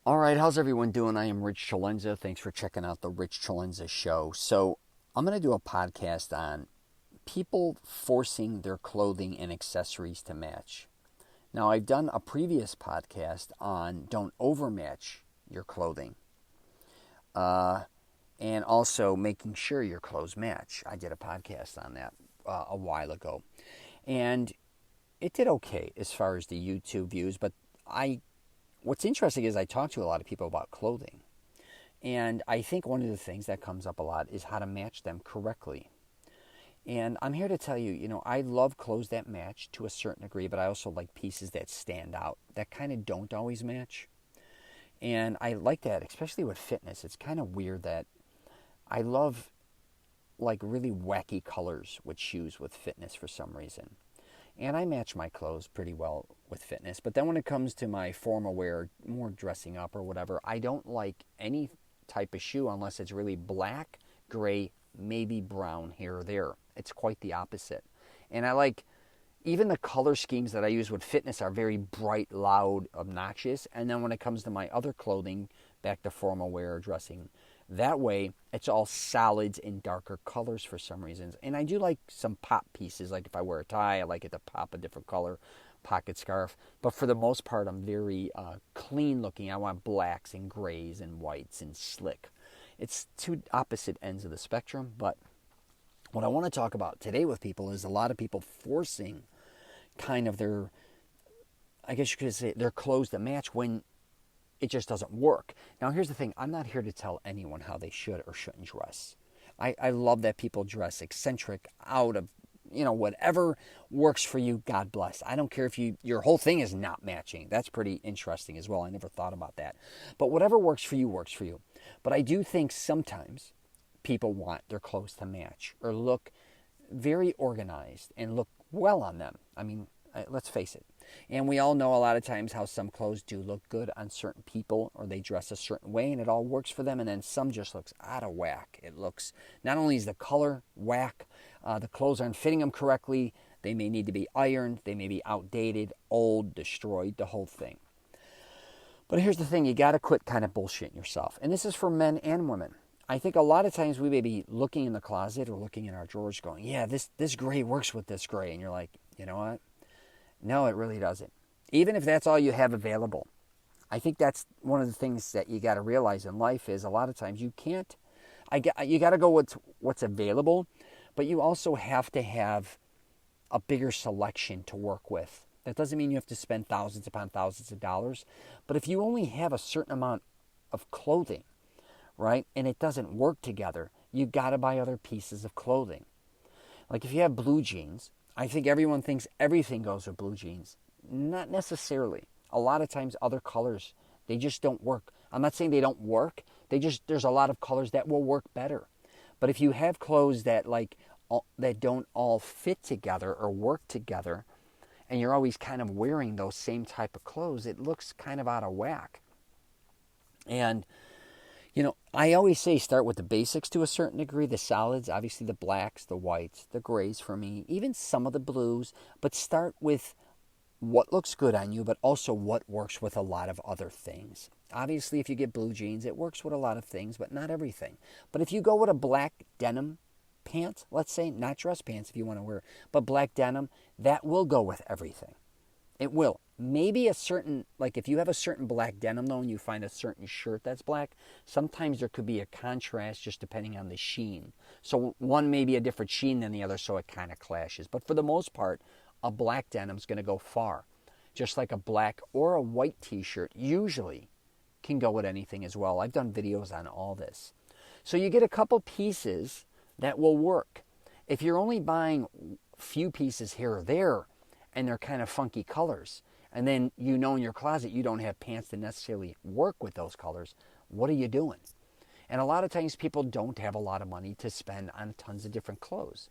All right, how's everyone doing? I am Rich CELENZA. Thanks for checking out the Rich CELENZA show. So, I'm going to do a podcast on people forcing their clothing and accessories to match. Now, I've done a previous podcast on don't overmatch your clothing uh, and also making sure your clothes match. I did a podcast on that a while ago. And it did okay as far as the YouTube views, but what's interesting is I talk to a lot of people about clothing. And I think one of the things that comes up a lot is how to match them correctly. And I'm here to tell you, I love clothes that match to a certain degree, but I also like pieces that stand out, that kind of don't always match. And I like that, especially with fitness. It's kind of weird that I love like really wacky colors with shoes with fitness for some reason. And I match my clothes pretty well with fitness. But then when it comes to my formal wear, more dressing up or whatever, I don't like any type of shoe unless it's really black, gray, maybe brown here or there. It's quite the opposite. And I like even the color schemes that I use with fitness are very bright, loud, obnoxious. And then when it comes to my other clothing, back to formal wear or dressing, that way it's all solids and darker colors for some reasons. And I do like some pop pieces, like if I wear a tie, I like it to pop a different color, pocket scarf. But for the most part, I'm very clean looking. I want blacks and grays and whites and slick. It's two opposite ends of the spectrum, but what I want to talk about today with people is a lot of people forcing kind of their, I guess you could say, their clothes to match when it just doesn't work. Now, here's the thing. I'm not here to tell anyone how they should or shouldn't dress. I love that people dress eccentric out of, whatever works for you, God bless. I don't care if your whole thing is not matching. That's pretty interesting as well. I never thought about that. But whatever works for you, works for you. But I do think sometimes people want their clothes to match or look very organized and look well on them. I mean, let's face it. And we all know a lot of times how some clothes do look good on certain people or they dress a certain way and it all works for them. And then some just looks out of whack. It looks, not only is the color whack, the clothes aren't fitting them correctly. They may need to be ironed. They may be outdated, old, destroyed, the whole thing. But here's the thing. You got to quit kind of bullshitting yourself. And this is for men and women. I think a lot of times we may be looking in the closet or looking in our drawers going, yeah, this gray works with this gray. And you're like, you know what? No, it really doesn't. Even if that's all you have available. I think that's one of the things that you got to realize in life is a lot of times you can't, you got to go with what's available, but you also have to have a bigger selection to work with. That doesn't mean you have to spend thousands upon thousands of dollars, but if you only have a certain amount of clothing, right, and it doesn't work together, you got to buy other pieces of clothing. Like if you have blue jeans, I think everyone thinks everything goes with blue jeans. Not necessarily. A lot of times other colors, they just don't work. I'm not saying they don't work. There's a lot of colors that will work better. But if you have clothes that that don't all fit together or work together, and you're always kind of wearing those same type of clothes, it looks kind of out of whack. And I always say start with the basics to a certain degree, the solids, obviously the blacks, the whites, the grays for me, even some of the blues, but start with what looks good on you, but also what works with a lot of other things. Obviously, if you get blue jeans, it works with a lot of things, but not everything. But if you go with a black denim pant, let's say, not dress pants if you want to wear, but black denim, that will go with everything. It will. Maybe a certain, like if you have a certain black denim though and you find a certain shirt that's black, sometimes there could be a contrast just depending on the sheen. So one may be a different sheen than the other, so it kind of clashes. But for the most part, a black denim is going to go far. Just like a black or a white t-shirt usually can go with anything as well. I've done videos on all this. So you get a couple pieces that will work. If you're only buying a few pieces here or there, and they're kind of funky colors, and then in your closet you don't have pants that necessarily work with those colors, what are you doing? And a lot of times people don't have a lot of money to spend on tons of different clothes.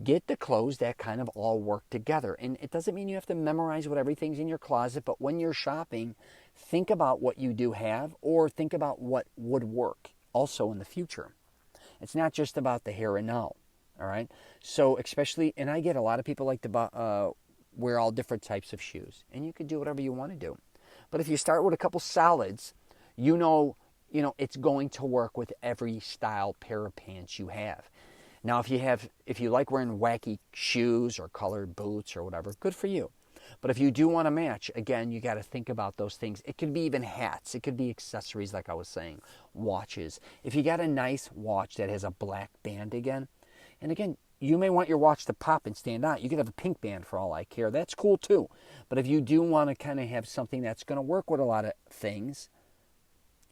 Get the clothes that kind of all work together. And it doesn't mean you have to memorize what everything's in your closet, but when you're shopping, think about what you do have or think about what would work also in the future. It's not just about the here and now, all right? So especially, and I get a lot of people like to wear all different types of shoes. And you can do whatever you want to do. But if you start with a couple solids it's going to work with every style pair of pants you have. Now, if you like wearing wacky shoes or colored boots or whatever, good for you. But if you do want to match, again, you got to think about those things. It could be even hats. It could be accessories, like I was saying, watches. If you got a nice watch that has a black band again, and again, you may want your watch to pop and stand out. You could have a pink band for all I care. That's cool too. But if you do want to kind of have something that's going to work with a lot of things,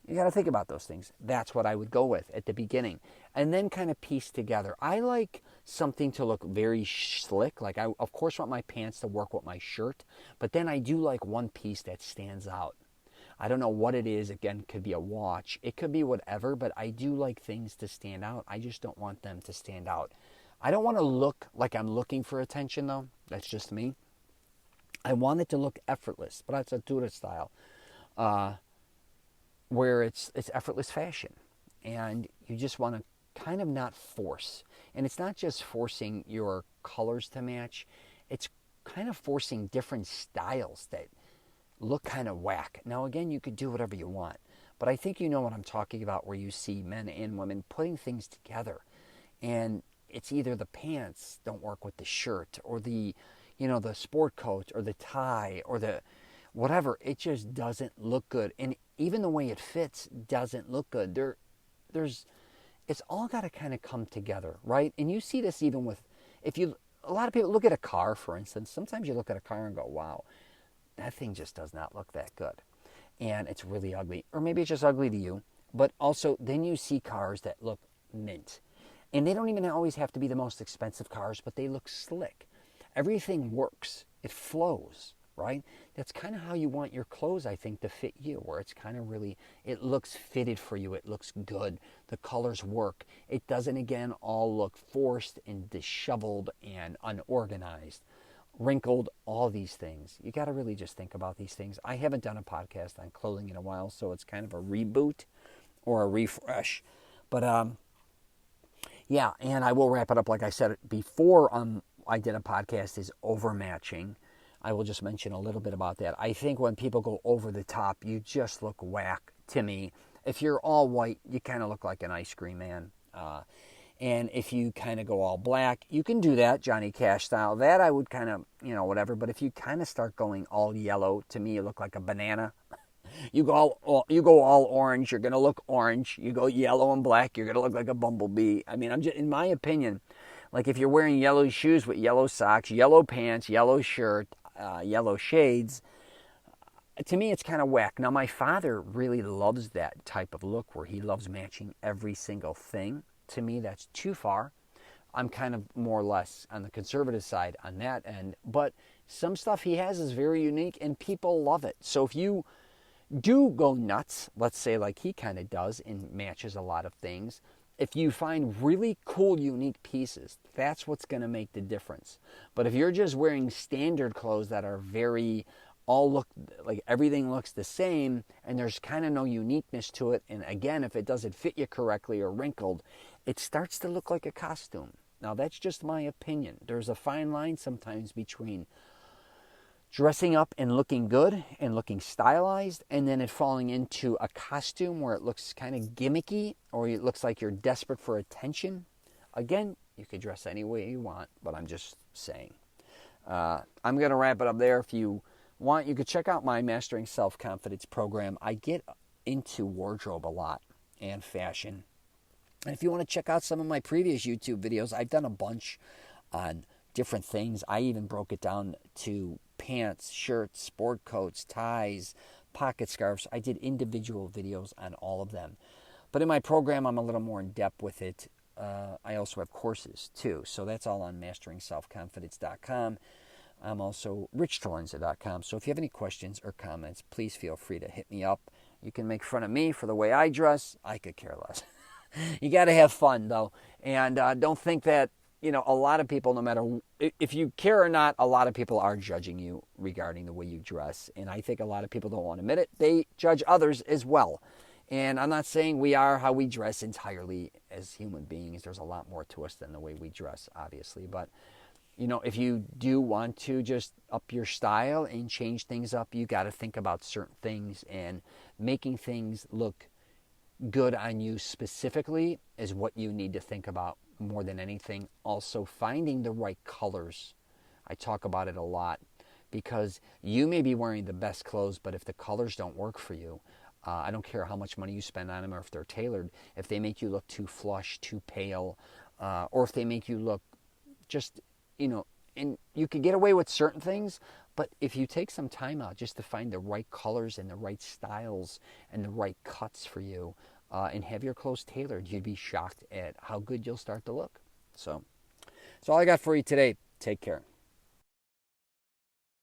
you got to think about those things. That's what I would go with at the beginning. And then kind of piece together. I like something to look very slick. Like, I, of course, want my pants to work with my shirt. But then I do like one piece that stands out. I don't know what it is. Again, it could be a watch. It could be whatever. But I do like things to stand out. I just don't want them to stand out. I don't want to look like I'm looking for attention, though. That's just me. I want it to look effortless. But that's a Dura style. Where it's effortless fashion, and you just want to kind of not force. And it's not just forcing your colors to match, it's kind of forcing different styles that look kind of whack. Now again, you could do whatever you want, but I think you know what I'm talking about, where you see men and women putting things together, and it's either the pants don't work with the shirt, or the sport coat, or the tie, or the whatever. It just doesn't look good. And even the way it fits doesn't look good. It's all got to kind of come together, right? And you see this even with, a lot of people look at a car, for instance. Sometimes you look at a car and go, wow, that thing just does not look that good. And it's really ugly. Or maybe it's just ugly to you. But also, then you see cars that look mint. And they don't even always have to be the most expensive cars, but they look slick. Everything works. It flows. Right? That's kind of how you want your clothes, I think, to fit you, where it's kind of really, it looks fitted for you. It looks good. The colors work. It doesn't, again, all look forced and disheveled and unorganized, wrinkled, all these things. You got to really just think about these things. I haven't done a podcast on clothing in a while, so it's kind of a reboot or a refresh. But, yeah, and I will wrap it up, like I said before I did a podcast, is overmatching. I will just mention a little bit about that. I think when people go over the top, you just look whack to me. If you're all white, you kind of look like an ice cream man. And if you kind of go all black, you can do that, Johnny Cash style. That I would kind of, whatever. But if you kind of start going all yellow, to me, you look like a banana. You go all orange, you're going to look orange. You go yellow and black, you're going to look like a bumblebee. I mean, in my opinion, like if you're wearing yellow shoes with yellow socks, yellow pants, yellow shirt, yellow shades, to me it's kind of whack. Now my father really loves that type of look, where he loves matching every single thing. To me, that's too far. I'm kind of more or less on the conservative side on that end, but some stuff he has is very unique and people love it. So if you do go nuts, let's say like he kind of does, and matches a lot of things, if you find really cool, unique pieces, that's what's going to make the difference. But if you're just wearing standard clothes that are all look like everything looks the same, and there's kind of no uniqueness to it, and again, if it doesn't fit you correctly or wrinkled, it starts to look like a costume. Now, that's just my opinion. There's a fine line sometimes between dressing up and looking good and looking stylized, and then it falling into a costume where it looks kind of gimmicky, or it looks like you're desperate for attention. Again, you could dress any way you want, but I'm just saying. I'm going to wrap it up there. If you want, you could check out my Mastering Self-Confidence program. I get into wardrobe a lot and fashion. And if you want to check out some of my previous YouTube videos, I've done a bunch on different things. I even broke it down to pants, shirts, sport coats, ties, pocket scarves. I did individual videos on all of them. But in my program, I'm a little more in depth with it. I also have courses too. So that's all on masteringselfconfidence.com. I'm also richcelenza.com. So if you have any questions or comments, please feel free to hit me up. You can make fun of me for the way I dress. I could care less. You got to have fun, though. And don't think that, a lot of people, no matter if you care or not, a lot of people are judging you regarding the way you dress. And I think a lot of people don't want to admit it. They judge others as well. And I'm not saying we are how we dress entirely as human beings. There's a lot more to us than the way we dress, obviously. But if you do want to just up your style and change things up, you got to think about certain things, and making things look good on you specifically is what you need to think about more than anything. Also, finding the right colors. I talk about it a lot because you may be wearing the best clothes, but if the colors don't work for you, I don't care how much money you spend on them or if they're tailored, if they make you look too flush, too pale, or if they make you look just, and you can get away with certain things, but if you take some time out just to find the right colors and the right styles and the right cuts for you, and have your clothes tailored, you'd be shocked at how good you'll start to look. So that's all I got for you today. Take care.